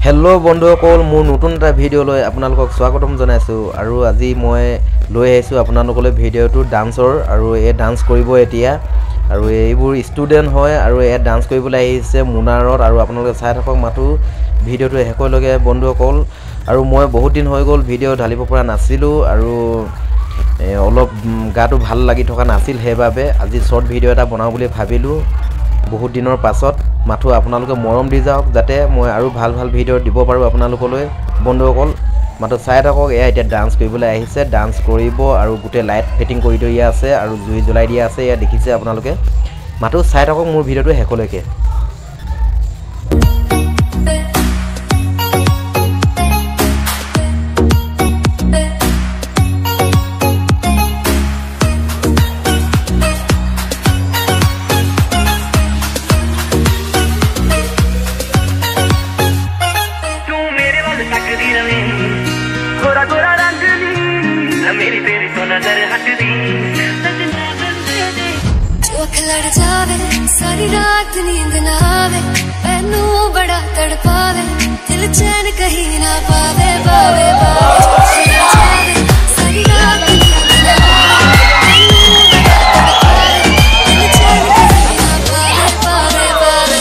Hello' বন্ধুসকল, মোৰ নতুন এটা ভিডিঅ'লৈ আপোনালোকক স্বাগতম জনাইছোঁ। আৰু আজি মই লৈ আহিছোঁ আপোনালোকলৈ ভিডিঅ'টো ডান্সৰ, আৰু এই ডান্স কৰিব এতিয়া। আৰু এইবোৰ ষ্টুডেণ্ট হয় আৰু ইয়াত ডান্স কৰিবলৈ আহিছে মুনাৰত। আৰু আপোনালোকে চাই থাকক মাথো ভিডিঅ'টো শেষলৈকে বন্ধুসকল। আৰু মই বহুত দিন হৈ গ'ল ভিডিঅ' ঢালিব পৰা নাছিলোঁ, আৰু অলপ গাটো ভাল লাগি থকা নাছিল, সেইবাবে আজি শ্বৰ্ট ভিডিঅ' এটা বনাওঁ বুলি ভাবিলোঁ বহুত দিনৰ পাছত। মাথো আপোনালোকে মৰম দি যাওক যাতে মই আৰু ভাল ভাল ভিডিঅ' দিব পাৰোঁ আপোনালোকলৈ বন্ধুসকল। মাথো চাই থাকক, এয়া এতিয়া ডান্স কৰিবলৈ আহিছে, ডান্স কৰিব আৰু গোটেই লাইট ফিটিং কৰি দিয়া আছে আৰু জুই জ্বলাই দিয়া আছে, এয়া দেখিছে আপোনালোকে। মাথো চাই থাকক মোৰ ভিডিঅ'টো শেষলৈকে। गोरा गोरा रंग दी मेरी तेरी तो नजर हटदी जो लड़ जावे सारी रात नींद ना आवे मैनू बड़ा तड़पावे दिल चैन कहीं ना पावे पावे पावे सारी रात नींद ना आवे मैनू बड़ा तड़पावे दिल चैन कहीं ना पावे पावे पावे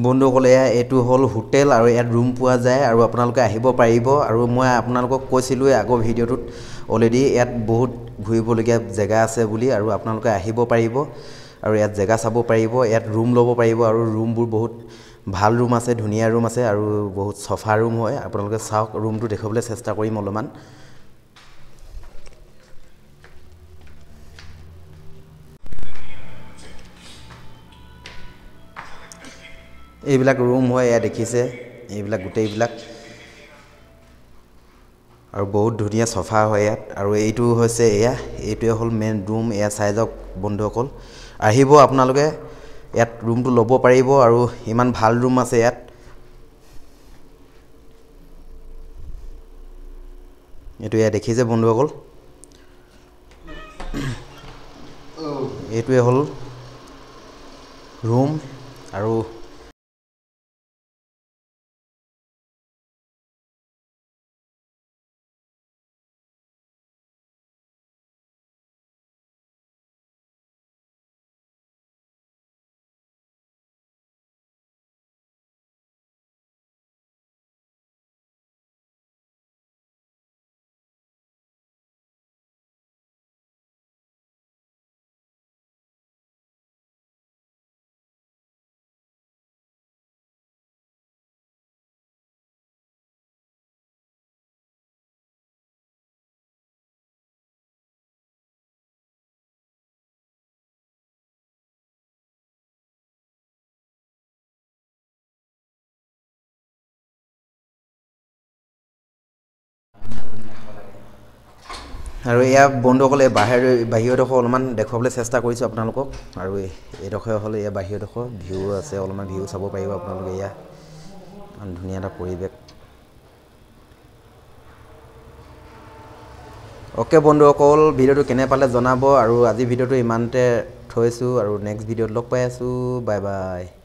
বন্ধুসকল, এইটো হ'ল হোটেল আৰু ইয়াত ৰুম পোৱা যায় আৰু আপোনালোকে আহিব পাৰিব। আৰু মই আপোনালোকক কৈছিলোঁৱে আগৰ ভিডিঅ'টোত অলৰেডি, ইয়াত বহুত ঘূৰিবলগীয়া জেগা আছে বুলি, আৰু আপোনালোকে আহিব পাৰিব আৰু ইয়াত জেগা চাব পাৰিব, ইয়াত ৰুম ল'ব পাৰিব। আৰু ৰুমবোৰ বহুত ভাল ৰুম আছে, ধুনীয়া ৰুম আছে আৰু বহুত চফা ৰুম হয়। আপোনালোকে চাওক, ৰুমটো দেখুৱাবলৈ চেষ্টা কৰিম অলপমান। এইবিলাক ৰুম হয়, এয়া দেখিছে, এইবিলাক গোটেইবিলাক, আৰু বহুত ধুনীয়া চফা হয় ইয়াত। আৰু এইটো হৈছে এইটোৱে হ'ল মেইন ৰুম। এয়া চাই যাওক বন্ধুসকল, আহিব আপোনালোকে, ইয়াত ৰুমটো ল'ব পাৰিব আৰু ইমান ভাল ৰুম আছে ইয়াত। এইটো এয়া দেখিছে বন্ধুসকল, এইটোৱে হ'ল ৰুম। আৰু আৰু এয়া বন্ধুসকলে বাহিৰডোখৰ অলপমান দেখুৱাবলৈ চেষ্টা কৰিছোঁ আপোনালোকক আৰু এইডোখৰ হ'লে এয়া বাহিৰডোখৰ ভিউ আছে অলপমান ভিউ চাব পাৰিব আপোনালোকে এয়া ইমান ধুনীয়া এটা পৰিৱেশ অ'কে বন্ধুসকল ভিডিঅ'টো কেনে পালে জনাব আৰু আজি ভিডিঅ'টো ইমানতে থৈছোঁ আৰু নেক্সট ভিডিঅ'ত লগ পাই আছোঁ বাই বাই